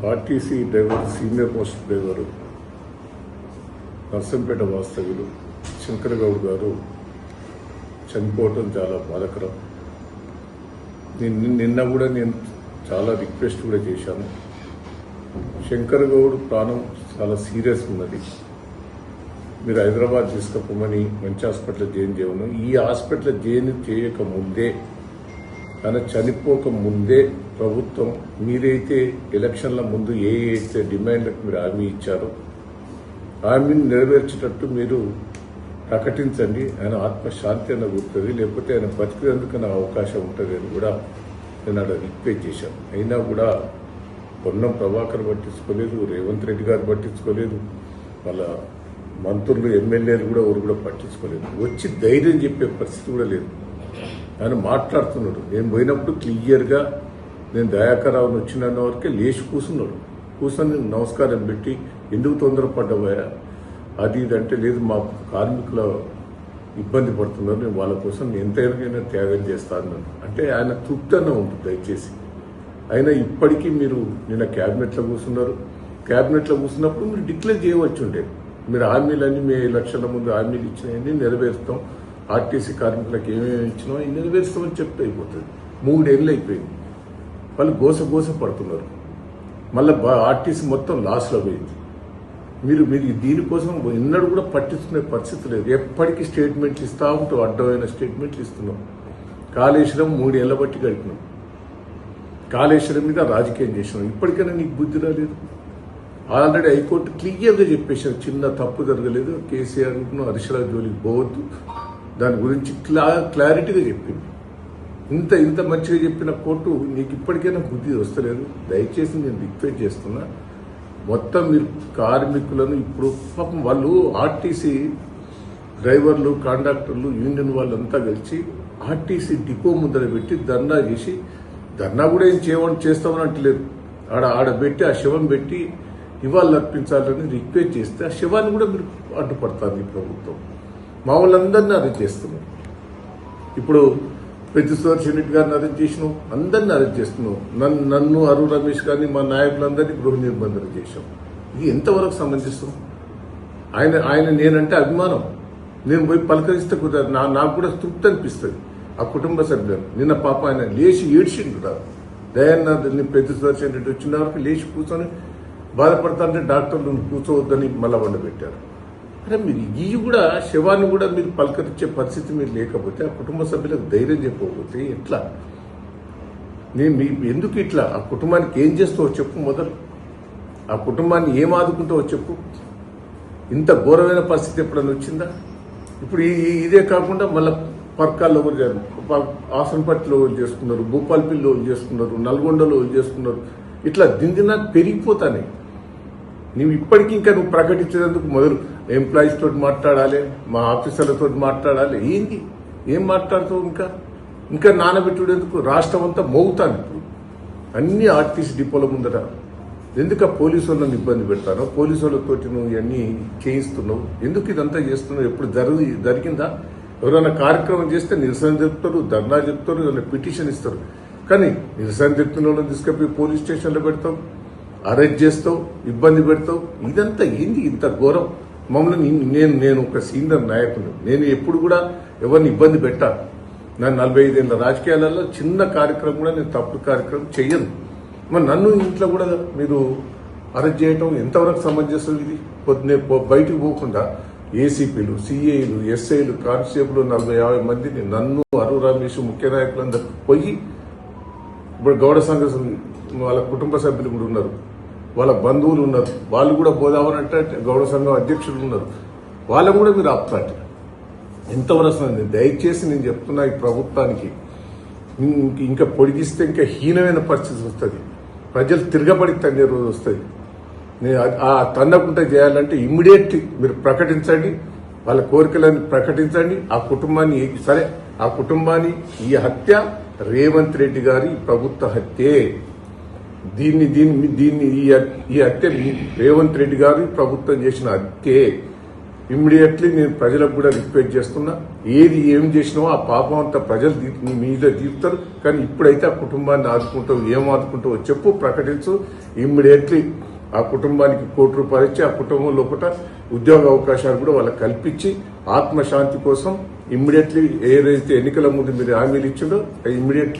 RTC driver senior most driver Narsampet వాస్తవ్యులు శంకర్ గౌడ్ గారు చనిపోవటం చాలా బాధాకరం. నిన్న కూడా నేను చాలా రిక్వెస్ట్ కూడా చేశాను. శంకర్ గౌడ్ ప్రాణం చాలా సీరియస్ ఉన్నది, మీరు హైదరాబాద్ తీసుకుపోమని మంచి హాస్పిటల్ జాయిన్ చేయను. ఈ హాస్పిటల్ జాయిన్ చేయక ముందే, ఆయన చనిపోక ముందే ప్రభుత్వం మీరైతే ఎలక్షన్ల ముందు ఏ అయితే డిమాండ్లకు మీరు హామీ ఇచ్చారో హామీని నెరవేర్చేటట్టు మీరు ప్రకటించండి. ఆయన ఆత్మశాంతి అన్న గుర్తుంది, లేకపోతే ఆయన బతికేందుకు అవకాశం ఉంటుంది అని కూడా నేను అక్కడ రిక్వెస్ట్ చేశాను. అయినా కూడా పొన్నం ప్రభాకర్ పట్టించుకోలేదు, రేవంత్ రెడ్డి గారు పట్టించుకోలేదు, వాళ్ళ మంత్రులు ఎమ్మెల్యేలు కూడా ఎవరు కూడా పట్టించుకోలేదు. వచ్చి ధైర్యం చెప్పే పరిస్థితి కూడా లేదు. ఆయన మాట్లాడుతున్నాడు. నేను పోయినప్పుడు క్లియర్గా నేను దయాకరావుని వచ్చిన వరకే లేచి కూర్చున్నాడు. కూర్చొని నమస్కారం పెట్టి ఎందుకు తొందరపడ్డావా అది ఇది అంటే, లేదు మా కార్మికుల ఇబ్బంది పడుతున్నారు, నేను వాళ్ళ కోసం ఎంతైనా త్యాగం చేస్తాను అంటే ఆయన తృప్తిగా ఉంటుంది. దయచేసి అయినా ఇప్పటికీ మీరు నిన్న క్యాబినెట్లో కూర్చున్నారు. క్యాబినెట్లో కూర్చున్నప్పుడు మీరు డిక్లేర్ చేయవచ్చు ఉండే, మీరు హామీలన్నీ మీ లక్షల ముందు హామీలు ఇచ్చినాయని నెరవేరుస్తాం, ఆర్టీసీ కార్మికులకు ఏమేమి ఇచ్చినా అవి నెరవేరుస్తామని చెప్తే అయిపోతుంది. 3 ఏళ్ళు అయిపోయింది, వాళ్ళు గోస పడుతున్నారు. మళ్ళీ ఆర్టీసీ మొత్తం లాస్లో పోయింది. మీరు దీనికోసం ఎన్నడూ కూడా పట్టించుకునే పరిస్థితి లేదు. ఎప్పటికీ స్టేట్మెంట్లు ఇస్తూ ఉంటూ అడ్డమైన స్టేట్మెంట్లు ఇస్తున్నాం. కాళేశ్వరం 3 ఏళ్ల బట్టి గడిపినాం. కాళేశ్వరం మీద రాజకీయం చేసినాం. ఇప్పటికైనా నీకు బుద్ధి రాలేదు. ఆల్రెడీ హైకోర్టు క్లియర్గా చెప్పేసారు, చిన్న తప్పు జరగలేదు, కేసీఆర్ను హరీశ్రావు జోలికి పోవద్దు, దాని గురించి క్లారిటీగా చెప్పింది. ఇంత మంచిగా చెప్పిన కోర్టు నీకు ఇప్పటికైనా బుద్ధి వస్తలేదు. దయచేసి నేను రిక్వెస్ట్ చేస్తున్నా, మొత్తం మీరు కార్మికులను ఇప్పుడు పాపం వాళ్ళు ఆర్టీసీ డ్రైవర్లు, కాంట్రాక్టర్లు, యూనియన్ వాళ్ళంతా కలిసి ఆర్టీసీ డిపో ముందర పెట్టి ధర్నా చేసి, ధర్నా కూడా ఏం చేస్తామని అంటలేదు, ఆడ పెట్టి ఆ శవం పెట్టి ఇవాళ అర్పించాలని రిక్వెస్ట్ చేస్తే ఆ శవాన్ని కూడా మీరు అడ్డుపడతారు ఈ ప్రభుత్వం. మా వాళ్ళందరినీ అరెస్ట్ చేస్తున్నాం. ఇప్పుడు పెద్ద సుదర్శన్ రెడ్డి గారిని అరెస్ట్ చేసినాం, అందరినీ అరెస్ట్ చేస్తున్నాం. నన్ను అరుణ్ రమేష్ గారిని మా నాయకులందరినీ గృహ నిర్బంధన చేశాం. ఇది ఎంతవరకు సమంజసం? ఆయన నేనంటే అభిమానం, నేను పోయి పలకరిస్తే కుదరదు, నాకు కూడా తృప్తి అనిపిస్తుంది. ఆ కుటుంబ సభ్యులు నిన్న పాప ఆయన లేచి ఏడ్చిండు రా దయానాథ్ పెద్ద సుదర్శన్ రెడ్డి వచ్చిన వరకు లేచి కూర్చొని బాధపడతారంటే డాక్టర్లు కూర్చోవద్దని మళ్ళా వండబెట్టారు. అరే మీరు ఇవి కూడా శవాన్ని కూడా మీరు పలకరించే పరిస్థితి మీరు లేకపోతే, ఆ కుటుంబ సభ్యులకు ధైర్యం చెప్పకపోతే ఎట్లా? ఎందుకు ఇట్లా? ఆ కుటుంబానికి ఏం చేస్తావో చెప్పు మొదలు, ఆ కుటుంబాన్ని ఏం ఆదుకుంటావో చెప్పు. ఇంత ఘోరమైన పరిస్థితి ఎప్పుడన్నా వచ్చిందా? ఇప్పుడు ఇదే కాకుండా మళ్ళీ పర్కాల్లో ఆసనపట్టిలో చేసుకున్నారు, భూపాల్పిల్లో చేసుకున్నారు, నల్గొండలో చేసుకున్నారు. ఇట్లా దిందినా పెరిగిపోతానే. నువ్వు ఇప్పటికీ ఇంకా నువ్వు ప్రకటించేందుకు మొదలు ఎంప్లాయీస్ తోటి మాట్లాడాలి, మా ఆఫీసర్లతో మాట్లాడాలి. ఏంది ఏం మాట్లాడుతావు? ఇంకా నానబెట్టుడు ఎందుకు? రాష్ట్రం అంతా మోగుతాను ఇప్పుడు అన్ని ఆర్టీసీ డిపోల ముందట. ఎందుకు ఆ పోలీసు వాళ్ళని ఇబ్బంది పెడతానో, పోలీసు వాళ్ళతోటి నువ్వు ఇవన్నీ చేయిస్తున్నావు? ఎందుకు ఇదంతా చేస్తున్నావు? ఎప్పుడు జరిగిందా? ఎవరైనా కార్యక్రమం చేస్తే నిరసన చెప్తారు, ధర్నా చెప్తారు, ఏదైనా పిటిషన్ ఇస్తారు. కానీ నిరసన చెప్తున్న వాళ్ళని తీసుకుపోయి పోలీస్ స్టేషన్లో పెడతావు, అరెస్ట్ చేస్తావు, ఇబ్బంది పెడతావు. ఇదంతా ఏంది? ఇంత ఘోరం. మమ్మల్ని నేను ఒక సీనియర్ నాయకుడు, నేను ఎప్పుడు కూడా ఎవరిని ఇబ్బంది పెట్టాను. నా 45 ఏళ్ళ రాజకీయాలలో చిన్న కార్యక్రమం కూడా నేను తప్పుడు కార్యక్రమం చెయ్యను. మరి నన్ను ఇంట్లో కూడా మీరు అరెస్ట్ చేయటం ఎంతవరకు సమంజసం? ఇది పొద్దునే బయటకు పోకుండా ఏసీపీలు, సిఐలు, ఎస్ఐలు, కానిస్టేబుల్ 40-50 మందిని, నన్ను అరుణ్ రమేష్ ముఖ్య నాయకులందరూ పోయి, ఇప్పుడు గౌడ సంఘ వాళ్ళ కుటుంబ సభ్యులు కూడా ఉన్నారు, వాళ్ళ బంధువులు ఉన్నారు, వాళ్ళు కూడా పోదామనంటే గౌడ సంఘం అధ్యక్షులు ఉన్నారు, వాళ్ళని కూడా మీరు ఆపుతారు. ఎంతవరకు? దయచేసి నేను చెప్తున్నా, ఈ ప్రభుత్వానికి ఇంకా పొడిగిస్తే ఇంకా హీనమైన పరిస్థితి వస్తుంది. ప్రజలు తిరగబడి తన్నే రోజు వస్తుంది. ఆ తన్నకుండా చేయాలంటే ఇమ్మీడియట్ మీరు ప్రకటించండి, వాళ్ళ కోరికలను ప్రకటించండి. ఆ కుటుంబాన్ని సరే, ఆ కుటుంబాన్ని ఈ హత్య రేవంత్ రెడ్డి గారి ప్రభుత్వ హత్యే. ఈ హత్య రేవంత్ రెడ్డి గారి ప్రభుత్వం చేసిన హత్యే. ఇమ్మీడియట్లీ నేను ప్రజలకు కూడా రిక్వెస్ట్ చేస్తున్నా, ఏం చేసినావో ఆ పాపం అంతా ప్రజలు నీ మీద తీరుతారు. కానీ ఇప్పుడైతే ఆ కుటుంబాన్ని ఆదుకుంటావు, ఏం ఆదుకుంటావో చెప్పు, ప్రకటించు. ఇమ్మీడియట్లీ ఆ కుటుంబానికి ₹1,00,00,000 ఇచ్చి ఆ కుటుంబం లోపల ఉద్యోగ అవకాశాలు కూడా వాళ్ళకి కల్పించి ఆత్మశాంతి కోసం ఇమ్మీడియట్లీ ఏదైతే ఎన్నికల ముందు మీరు హామీలు ఇచ్చిండో ఇమ్మీడియట్లీ